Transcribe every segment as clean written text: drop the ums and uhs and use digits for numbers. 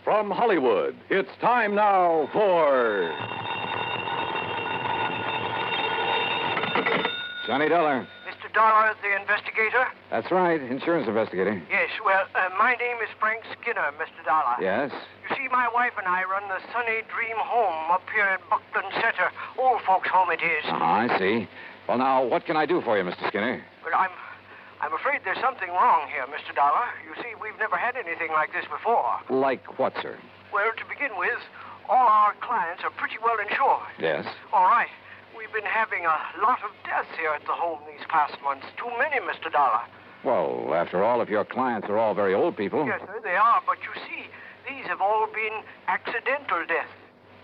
From Hollywood, it's time now for... Johnny Dollar. Mr. Dollar, the investigator? That's right, insurance investigator. Yes, well, my name is Frank Skinner, Mr. Dollar. Yes? You see, my wife and I run the Sunny Dream Home up here at Buckland Center. Old folks' home it is. I see. Well, now, what can I do for you, Mr. Skinner? Well, I'm afraid there's something wrong here, Mr. Dollar. You see, we've never had anything like this before. Like what, sir? Well, to begin with, all our clients are pretty well insured. Yes? All right. We've been having a lot of deaths here at the home these past months. Too many, Mr. Dollar. Well, after all, if your clients are all very old people... Yes, sir, they are. But you see, these have all been accidental deaths.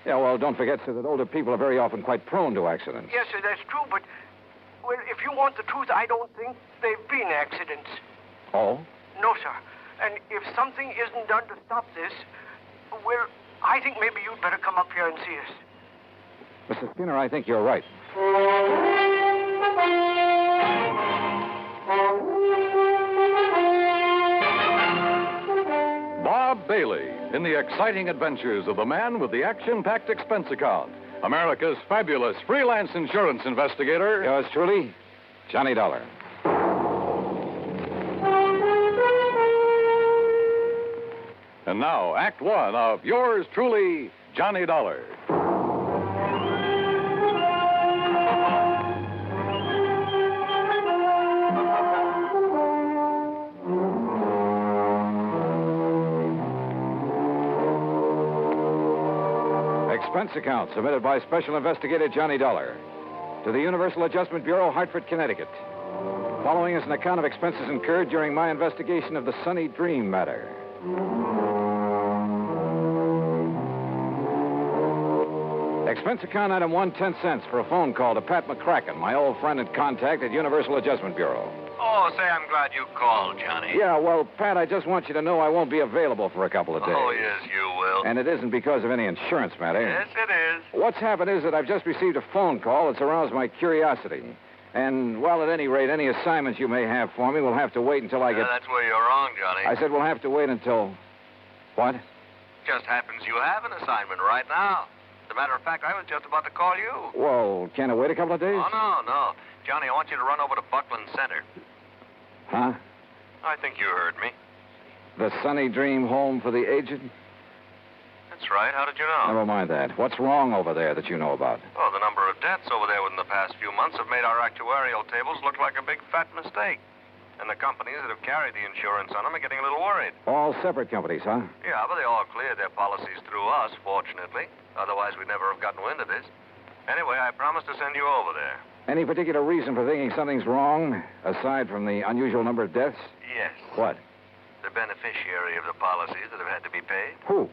Yeah, well, don't forget, sir, that older people are very often quite prone to accidents. Yes, sir, that's true, but... Well, if you want the truth, I don't think they've been accidents. Oh? No, sir. And if something isn't done to stop this, well, I think maybe you'd better come up here and see us. Mr. Skinner, I think you're right. Bob Bailey in the exciting adventures of the man with the action-packed expense account. America's fabulous freelance insurance investigator. Yours truly, Johnny Dollar. And now, Act One of yours truly, Johnny Dollar. Expense account submitted by Special Investigator Johnny Dollar to the Universal Adjustment Bureau, Hartford, Connecticut. Following is an account of expenses incurred during my investigation of the Sunny Dream matter. Expense account item 1, 10 cents for a phone call to Pat McCracken, my old friend and contact at Universal Adjustment Bureau. Oh, say, I'm glad you called, Johnny. Yeah, well, Pat, I just want you to know I won't be available for a couple of days. Oh, yes, you will. And it isn't because of any insurance matter. Yes, it is. What's happened is that I've just received a phone call that's aroused my curiosity. And, well, at any rate, any assignments you may have for me will have to wait until I get... That's where you're wrong, Johnny. I said we'll have to wait until... What? Just happens you have an assignment right now. As a matter of fact, I was just about to call you. Well, can't I wait a couple of days? Oh, no. Johnny, I want you to run over to Buckland Center. Huh? I think you heard me. The Sunny Dream Home for the Aged? That's right. How did you know? Never mind that. What's wrong over there that you know about? Oh, the number of deaths over there within the past few months have made our actuarial tables look like a big fat mistake. And the companies that have carried the insurance on them are getting a little worried. All separate companies, huh? Yeah, but they all cleared their policies through us, fortunately. Otherwise, we'd never have gotten wind of this. Anyway, I promised to send you over there. Any particular reason for thinking something's wrong, aside from the unusual number of deaths? Yes. What? The beneficiary of the policies that have had to be paid. Who?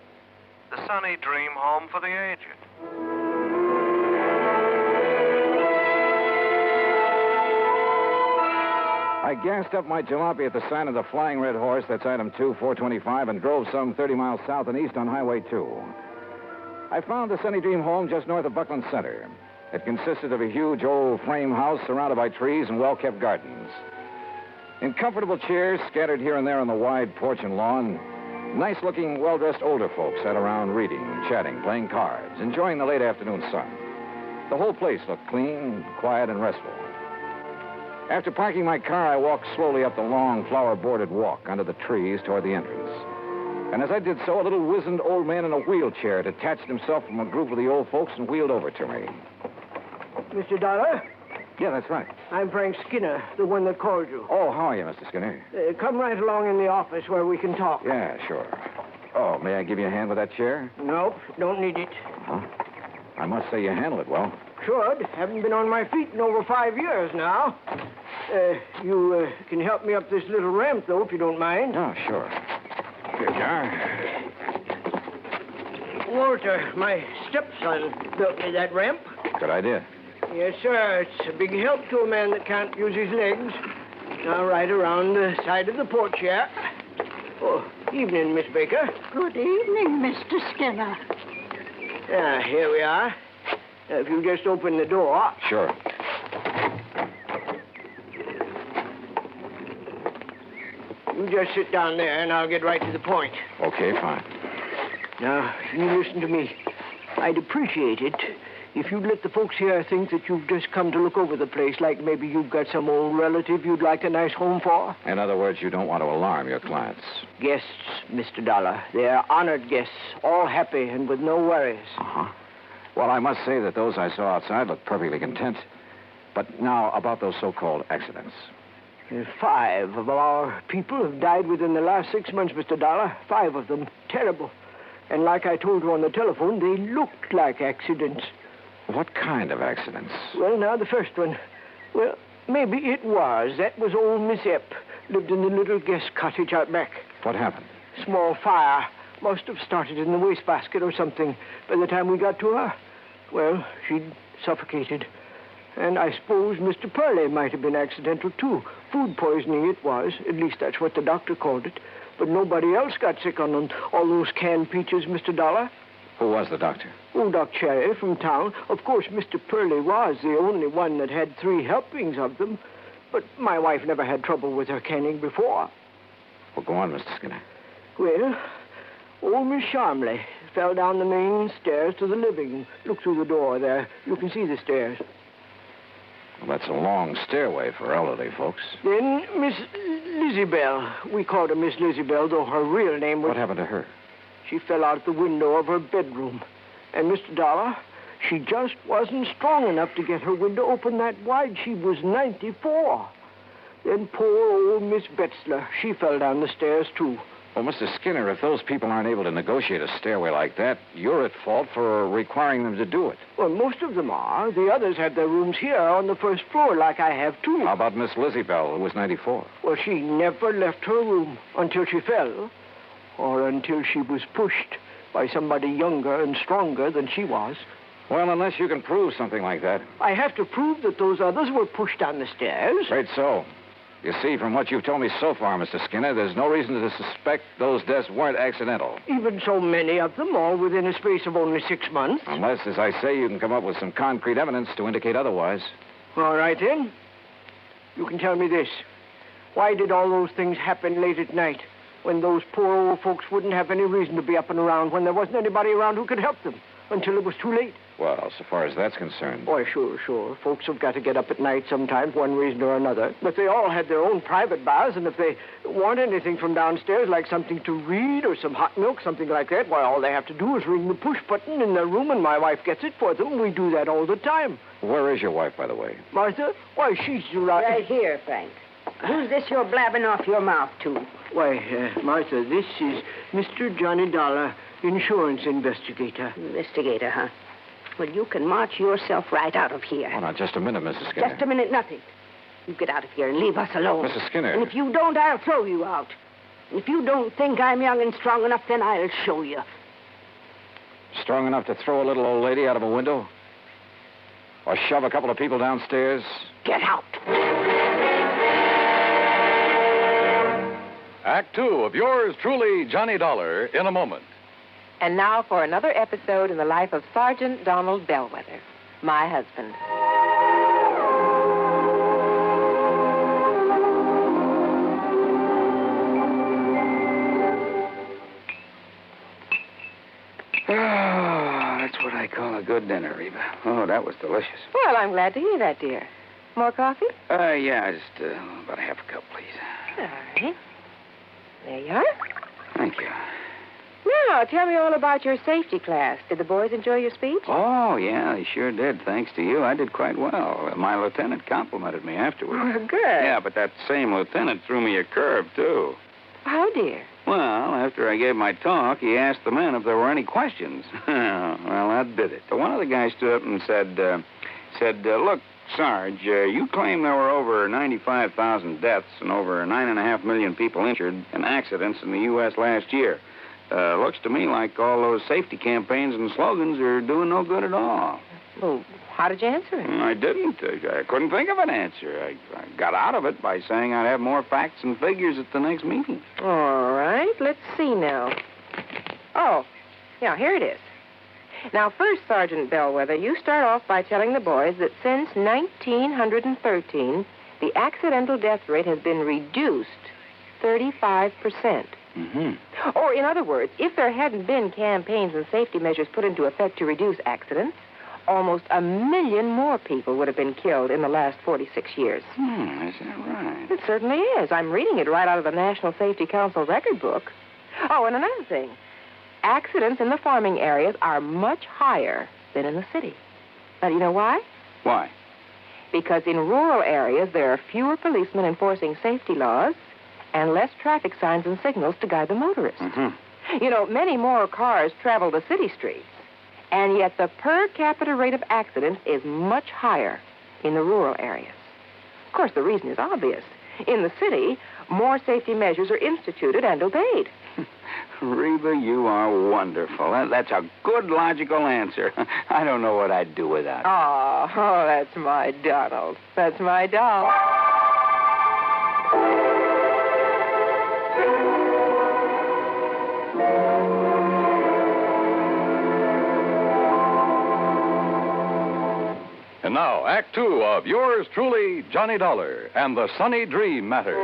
The Sunny Dream Home for the Aged. I gassed up my jalopy at the sign of the Flying Red Horse, that's item 2, 425, and drove some 30 miles south and east on Highway 2. I found the Sunny Dream Home just north of Buckland Center. It consisted of a huge old frame house surrounded by trees and well-kept gardens. In comfortable chairs scattered here and there on the wide porch and lawn, nice-looking, well-dressed older folks sat around reading, chatting, playing cards, enjoying the late afternoon sun. The whole place looked clean, quiet, and restful. After parking my car, I walked slowly up the long, flower-bordered walk under the trees toward the entrance. And as I did so, a little wizened old man in a wheelchair detached himself from a group of the old folks and wheeled over to me. Mr. Dollar? Yeah, that's right. I'm Frank Skinner, the one that called you. Oh, how are you, Mr. Skinner? Come right along in the office where we can talk. Yeah, sure. Oh, may I give you a hand with that chair? Nope, don't need it. Huh? I must say you handle it well. Should. Haven't been on my feet in over 5 years now. You can help me up this little ramp, though, if you don't mind. Oh, sure. Here you are. Walter, my stepson, built me that ramp. Good idea. Yes, sir. It's a big help to a man that can't use his legs. Now, right around the side of the porch here. Oh, evening, Miss Baker. Good evening, Mr. Skinner. Here we are. If you just open the door. Sure. You just sit down there, and I'll get right to the point. Okay, fine. Now, you listen to me. I'd appreciate it if you'd let the folks here think that you've just come to look over the place, like maybe you've got some old relative you'd like a nice home for. In other words, you don't want to alarm your clients. Guests, Mr. Dollar. They're honored guests, all happy and with no worries. Uh-huh. Well, I must say that those I saw outside looked perfectly content. But now, about those so-called accidents. 5 of our people have died within the last 6 months, Mr. Dollar. 5 of them. Terrible. And like I told you on the telephone, they looked like accidents. What kind of accidents? Well, now, the first one. Well, maybe it was. That was old Miss Ep. Lived in the little guest cottage out back. What happened? Small fire. Must have started in the wastebasket or something by the time we got to her. Well, she'd suffocated. And I suppose Mr. Purley might have been accidental, too. Food poisoning it was. At least that's what the doctor called it. But nobody else got sick on all those canned peaches, Mr. Dollar. Who was the doctor? Oh, Doc Cherry from town. Of course, Mr. Purley was the only one that had 3 helpings of them. But my wife never had trouble with her canning before. Well, go on, Mr. Skinner. Well, old Miss Sharmley fell down the main stairs to the living. Look through the door there. You can see the stairs. Well, that's a long stairway for elderly folks. Then Miss Lizzie Bell. We called her Miss Lizzie Bell, though her real name was... What happened to her? She fell out the window of her bedroom. And, Mr. Dollar, she just wasn't strong enough to get her window open that wide. She was 94. Then poor old Miss Betzler, she fell down the stairs, too. Well, Mr. Skinner, if those people aren't able to negotiate a stairway like that, you're at fault for requiring them to do it. Well, most of them are. The others have their rooms here on the first floor, like I have, too. How about Miss Lizzie Bell, who was 94? Well, she never left her room until she fell, or until she was pushed by somebody younger and stronger than she was. Well, unless you can prove something like that. I have to prove that those others were pushed down the stairs. Right so. You see, from what you've told me so far, Mr. Skinner, there's no reason to suspect those deaths weren't accidental. Even so many of them, all within a space of only 6 months. Unless, as I say, you can come up with some concrete evidence to indicate otherwise. All right, then. You can tell me this. Why did all those things happen late at night, when those poor old folks wouldn't have any reason to be up and around, when there wasn't anybody around who could help them, until it was too late? Well, so far as that's concerned... Why, sure. Folks have got to get up at night sometimes, one reason or another. But they all had their own private baths, and if they want anything from downstairs, like something to read or some hot milk, something like that, why, all they have to do is ring the push button in their room, and my wife gets it for them. We do that all the time. Where is your wife, by the way? Martha? Why, she's right... Right here, Frank. Who's this you're blabbing off your mouth to? Why, Martha, this is Mr. Johnny Dollar, insurance investigator. Investigator, huh? Well, you can march yourself right out of here. Oh, now, just a minute, Mrs. Skinner. Just a minute, nothing. You get out of here and leave us alone. Mrs. Skinner. And if you don't, I'll throw you out. And if you don't think I'm young and strong enough, then I'll show you. Strong enough to throw a little old lady out of a window? Or shove a couple of people downstairs? Get out. Act 2 of yours truly, Johnny Dollar, in a moment. And now for another episode in the life of Sergeant Donald Bellwether, my husband. Oh, that's what I call a good dinner, Reba. Oh, that was delicious. Well, I'm glad to hear that, dear. More coffee? Yeah, just about a half a cup, please. All right. There you are. Thank you. Now, tell me all about your safety class. Did the boys enjoy your speech? Oh, yeah, they sure did. Thanks to you, I did quite well. My lieutenant complimented me afterwards. Well, good. Yeah, but that same lieutenant threw me a curve, too. How, dear? Well, after I gave my talk, he asked the men if there were any questions. Well, that did it. One of the guys stood up and said, look, Sarge, you claim there were over 95,000 deaths and over 9.5 million people injured in accidents in the U.S. last year. Looks to me like all those safety campaigns and slogans are doing no good at all. Well, how did you answer him? I didn't. I couldn't think of an answer. I got out of it by saying I'd have more facts and figures at the next meeting. All right, let's see now. Oh, yeah, here it is. Now, first, Sergeant Bellwether, you start off by telling the boys that since 1913, the accidental death rate has been reduced 35%. Mm-hmm. Or, in other words, if there hadn't been campaigns and safety measures put into effect to reduce accidents, almost 1 million more people would have been killed in the last 46 years. Is that right? It certainly is. I'm reading it right out of the National Safety Council record book. Oh, and another thing. Accidents in the farming areas are much higher than in the city. Now, do you know why? Why? Because in rural areas, there are fewer policemen enforcing safety laws and less traffic signs and signals to guide the motorists. Mm-hmm. You know, many more cars travel the city streets, and yet the per capita rate of accidents is much higher in the rural areas. Of course, the reason is obvious. In the city, more safety measures are instituted and obeyed. Reba, you are wonderful. That's a good logical answer. I don't know what I'd do without it. Oh, that's my Donald. That's my doll. And now, Act Two of yours truly, Johnny Dollar, and the Sunny Dream Matter.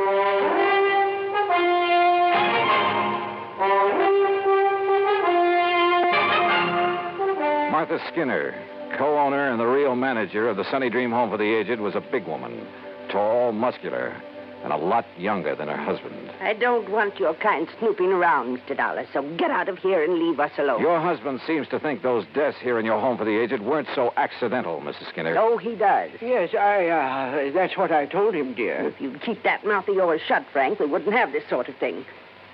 Martha Skinner, co-owner and the real manager of the Sunny Dream Home for the Aged, was a big woman, tall, muscular, and a lot younger than her husband. I don't want your kind snooping around, Mr. Dollar, so get out of here and leave us alone. Your husband seems to think those deaths here in your home for the aged weren't so accidental, Mrs. Skinner. Oh, he does. Yes, that's what I told him, dear. If you'd keep that mouth of yours shut, Frank, we wouldn't have this sort of thing.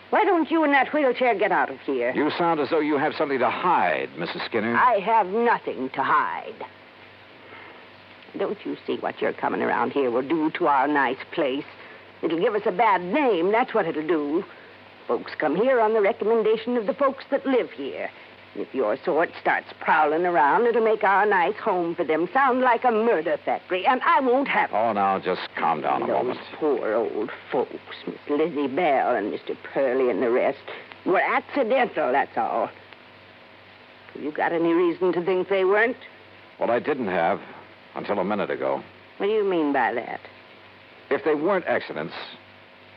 Why don't you in that wheelchair get out of here? You sound as though you have something to hide, Mrs. Skinner. I have nothing to hide. Don't you see what your coming around here will do to our nice place? It'll give us a bad name, that's what it'll do. Folks come here on the recommendation of the folks that live here. If your sort starts prowling around, it'll make our nice home for them sound like a murder factory, and I won't have it. Oh, now, just calm down a Those moment. poor old folks, Miss Lizzie Bell and Mr. Purley and the rest, were accidental, that's all. You got any reason to think they weren't? Well, I didn't have until a minute ago. What do you mean by that? If they weren't accidents,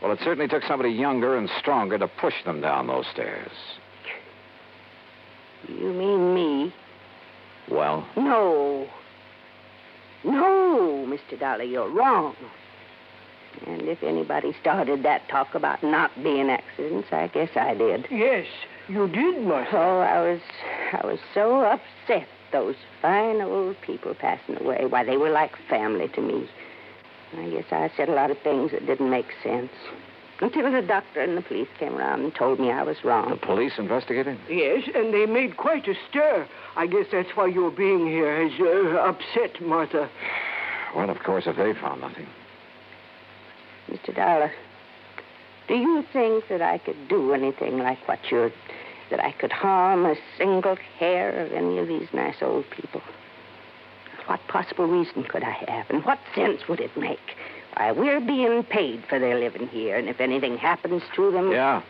well, it certainly took somebody younger and stronger to push them down those stairs. You mean me? Well? No. No, Mr. Dollar, you're wrong. And if anybody started that talk about not being accidents, I guess I did. Yes, you did, Martha. Oh, I was so upset, those fine old people passing away. Why, they were like family to me. I guess I said a lot of things that didn't make sense. Until the doctor and the police came around and told me I was wrong. The police investigated? Yes, and they made quite a stir. I guess that's why your being here has upset Martha. Well, of course, if they found nothing. Mr. Dollar, do you think that I could do anything like what that I could harm a single hair of any of these nice old people? What possible reason could I have, and what sense would it make? Why, we're being paid for their living here, and if anything happens to them... Yeah.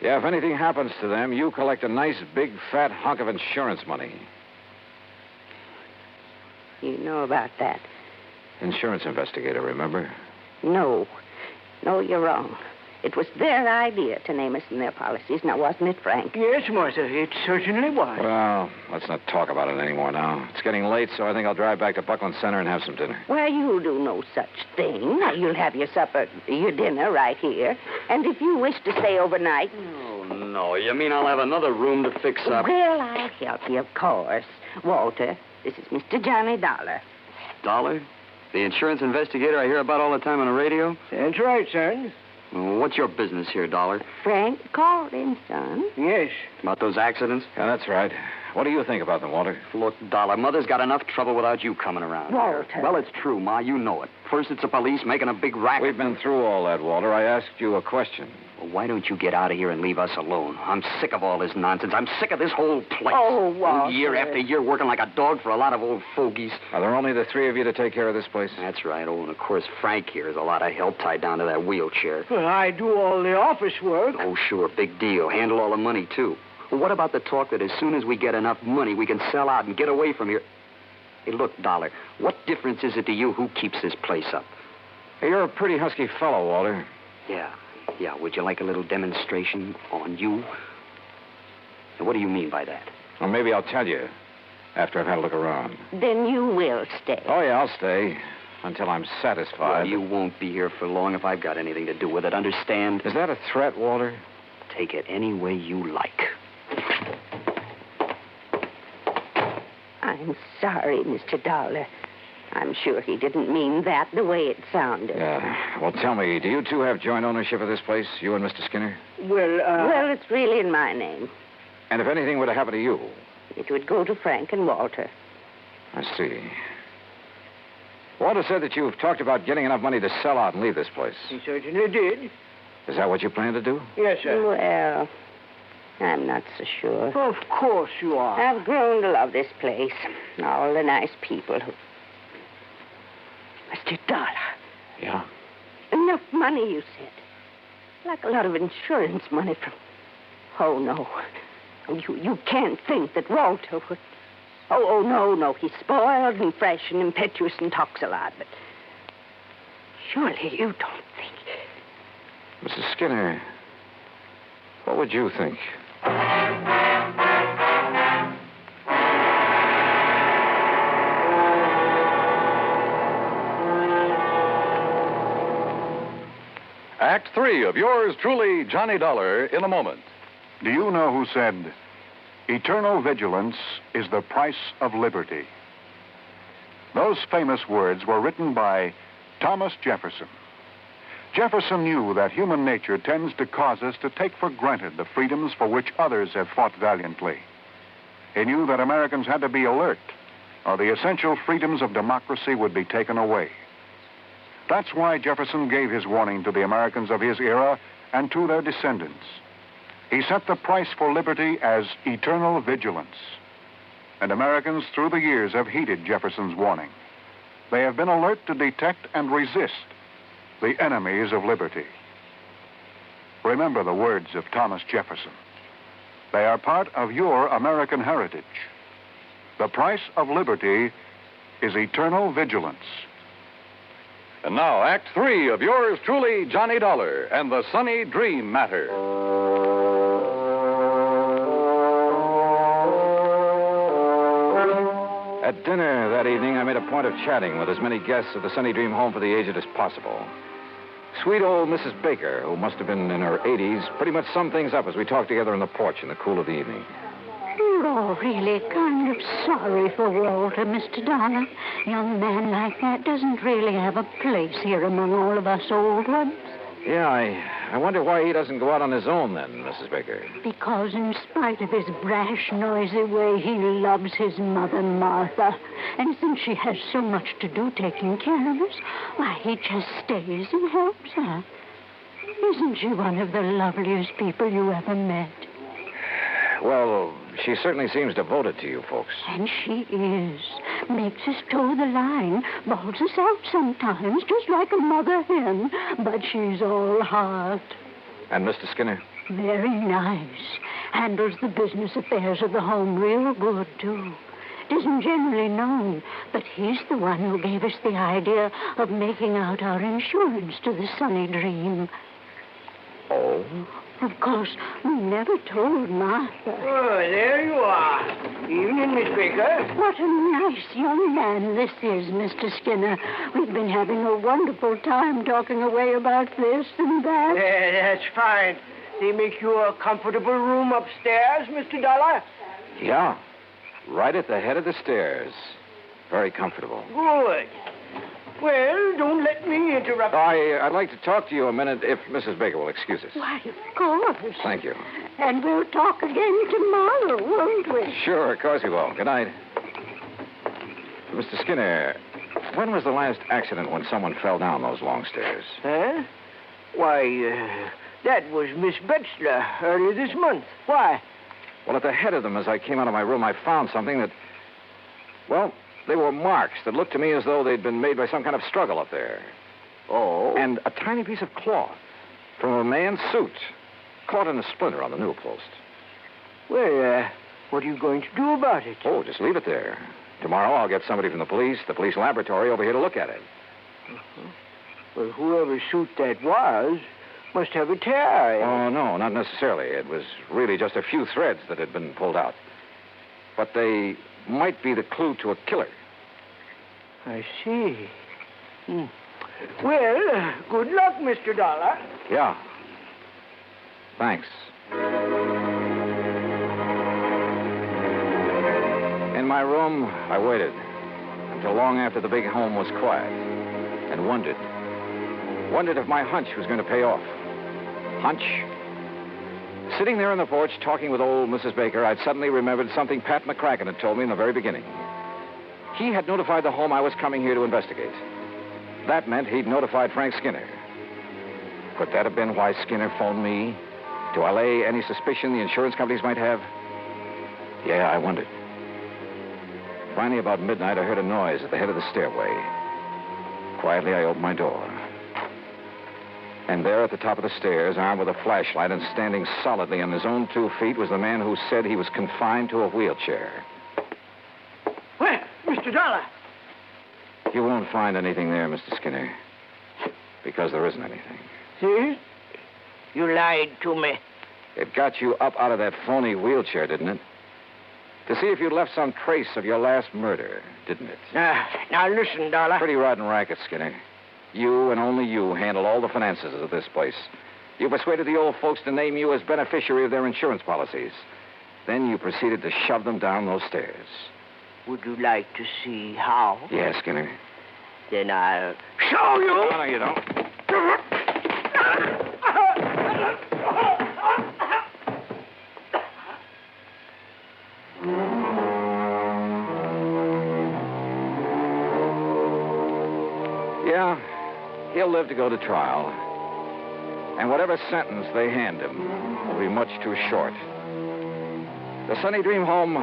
Yeah, if anything happens to them, you collect a nice, big, fat hunk of insurance money. You know about that? Insurance investigator, remember? No. No, you're wrong. It was their idea to name us in their policies, now wasn't it, Frank? Yes, Martha, it certainly was. Well, let's not talk about it anymore now. It's getting late, so I think I'll drive back to Buckland Center and have some dinner. Well, you'll do no such thing. You'll have your dinner right here. And if you wish to stay overnight... Oh, no. You mean I'll have another room to fix up? Well, I'll help you, of course. Walter, this is Mr. Johnny Dollar. Dollar? The insurance investigator I hear about all the time on the radio? That's right, son. Well, what's your business here, Dollar? Frank called in, son. Yes. About those accidents? Yeah, that's right. What do you think about them, Walter? Look, Dollar, Mother's got enough trouble without you coming around. Walter. Well, it's true, Ma. You know it. First, it's the police making a big racket. We've been through all that, Walter. I asked you a question. Well, why don't you get out of here and leave us alone? I'm sick of all this nonsense. I'm sick of this whole place. Oh, Walter. Year after year working like a dog for a lot of old fogies. Are there only the three of you to take care of this place? That's right. Oh, and of course, Frank here is a lot of help tied down to that wheelchair. Well, I do all the office work. Oh, sure. Big deal. Handle all the money, too. Well, what about the talk that as soon as we get enough money, we can sell out and get away from here? Hey, look, Dollar, what difference is it to you who keeps this place up? Hey, you're a pretty husky fellow, Walter. Yeah, Yeah, would you like a little demonstration on you? Now, what do you mean by that? Well, maybe I'll tell you after I've had a look around. Then you will stay. Oh, yeah, I'll stay until I'm satisfied. Well, you won't be here for long if I've got anything to do with it, understand? Is that a threat, Walter? Take it any way you like. I'm sorry, Mr. Dollar. I'm sure he didn't mean that the way it sounded. Yeah. Well, tell me, do you two have joint ownership of this place, you and Mr. Skinner? Well, it's really in my name. And if anything were to happen to you? It would go to Frank and Walter. I see. Walter said that you've talked about getting enough money to sell out and leave this place. He certainly did. Is that what you plan to do? Yes, sir. Well, I'm not so sure. Of course you are. I've grown to love this place. All the nice people who... Mr. Dollar. Yeah? Enough money, you said. Like a lot of insurance money from... Oh, no. You can't think that Walter would... Oh, no. He's spoiled and fresh and impetuous and talks a lot, but... Surely you don't think... Mrs. Skinner, what would you think? Act 3 of yours truly, Johnny Dollar, in a moment. Do you know who said, eternal vigilance is the price of liberty? Those famous words were written by Thomas Jefferson. Jefferson knew that human nature tends to cause us to take for granted the freedoms for which others have fought valiantly. He knew that Americans had to be alert, or the essential freedoms of democracy would be taken away. That's why Jefferson gave his warning to the Americans of his era and to their descendants. He set the price for liberty as eternal vigilance. And Americans through the years have heeded Jefferson's warning. They have been alert to detect and resist the enemies of liberty. Remember the words of Thomas Jefferson. They are part of your American heritage. The price of liberty is eternal vigilance. And now, Act 3 of yours truly, Johnny Dollar, and the Sunny Dream Matter. At dinner that evening, I made a point of chatting with as many guests of the Sunny Dream Home for the Aged as possible. Sweet old Mrs. Baker, who must have been in her 80s, pretty much summed things up as we talked together on the porch in the cool of the evening. You're all really kind of sorry for Walter, Mr. Dollar. Young man like that doesn't really have a place here among all of us old ones. Yeah, I wonder why he doesn't go out on his own then, Mrs. Baker. Because in spite of his brash, noisy way, he loves his mother, Martha. And since she has so much to do taking care of us, why, he just stays and helps her. Isn't she one of the loveliest people you ever met? Well, she certainly seems devoted to you folks. And she is. Makes us toe the line, bawls us out sometimes, just like a mother hen. But she's all heart. And Mr. Skinner? Very nice. Handles the business affairs of the home real good, too. It isn't generally known, but he's the one who gave us the idea of making out our insurance to the Sunny Dream. Oh? Of course, we never told Martha. Oh, there you are. Evening, Miss Baker. What a nice young man this is, Mr. Skinner. We've been having a wonderful time talking away about this and that. That's fine. They make you a comfortable room upstairs, Mr. Dollar? Yeah. Right at the head of the stairs. Very comfortable. Good. Well, don't let me interrupt. I'd like to talk to you a minute if Mrs. Baker will excuse us. Why, of course. Thank you. And we'll talk again tomorrow, won't we? Sure, of course we will. Good night. Mr. Skinner, when was the last accident when someone fell down those long stairs? Huh? Why, that was Miss Betzler early this month. Why? Well, at the head of them, as I came out of my room, I found something that... Well, they were marks that looked to me as though they'd been made by some kind of struggle up there. Oh? And a tiny piece of cloth from a man's suit caught in a splinter on the newel post. Well, what are you going to do about it? Oh, just leave it there. Tomorrow I'll get somebody from the police laboratory over here to look at it. Well, whoever suit that was Must have a tear. Oh, no, not necessarily. It was really just a few threads that had been pulled out. But they might be the clue to a killer. I see. Well, good luck, Mr. Dollar. Yeah. Thanks. In my room, I waited until long after the big home was quiet and wondered if my hunch was going to pay off. Hunch? Sitting there on the porch talking with old Mrs. Baker, I'd suddenly remembered something Pat McCracken had told me in the very beginning. He had notified the home I was coming here to investigate. That meant he'd notified Frank Skinner. Could that have been why Skinner phoned me? To allay any suspicion the insurance companies might have? Yeah, I wondered. Finally, about midnight, I heard a noise at the head of the stairway. Quietly, I opened my door. And there at the top of the stairs, armed with a flashlight and standing solidly on his own 2 feet, was the man who said he was confined to a wheelchair. Where? Mr. Dollar. You won't find anything there, Mr. Skinner. Because there isn't anything. See? You lied to me. It got you up out of that phony wheelchair, didn't it? To see if you'd left some trace of your last murder, didn't it? Now listen, Dollar. Pretty rotten racket, Skinner. You and only you handle all the finances of this place. You persuaded the old folks to name you as beneficiary of their insurance policies. Then you proceeded to shove them down those stairs. Would you like to see how? Yes, Skinner. Then I'll show you. No, you don't. Yeah, he'll live to go to trial. And whatever sentence they hand him will be much too short. The Sunny Dream home,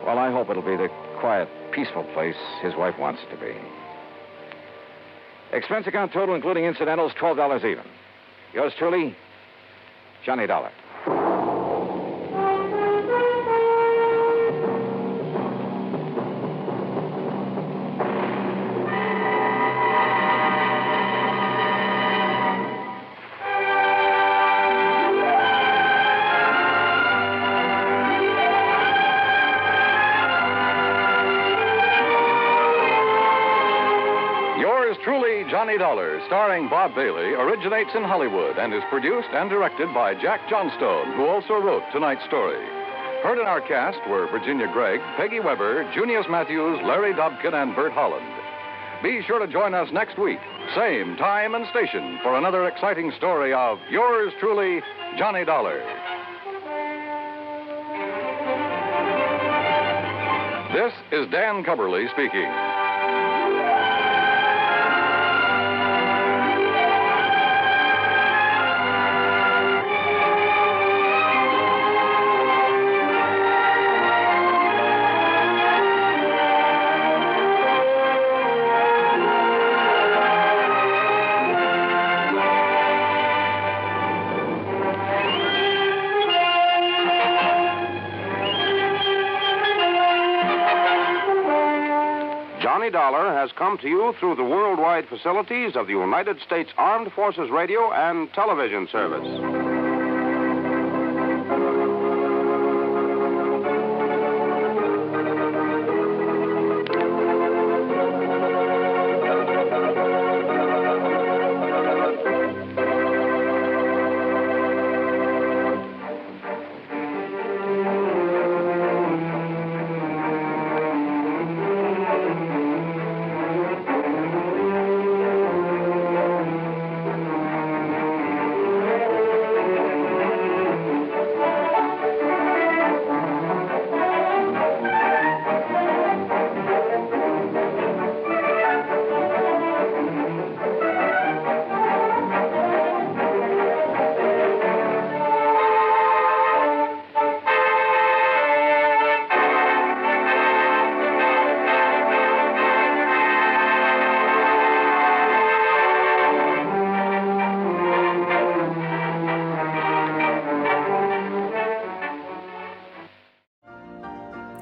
well, I hope it'll be the quiet, peaceful place his wife wants it to be. Expense account total, including incidentals, $12 even. Yours truly, Johnny Dollar. Truly, Johnny Dollar, starring Bob Bailey, originates in Hollywood and is produced and directed by Jack Johnstone, who also wrote tonight's story. Heard in our cast were Virginia Gregg, Peggy Weber, Junius Matthews, Larry Dobkin, and Bert Holland. Be sure to join us next week, same time and station, for another exciting story of yours truly, Johnny Dollar. This is Dan Cubberly speaking. Johnny Dollar has come to you through the worldwide facilities of the United States Armed Forces Radio and Television Service.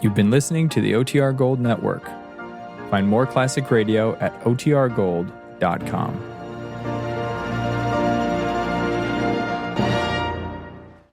You've been listening to the OTR Gold Network. Find more classic radio at otrgold.com.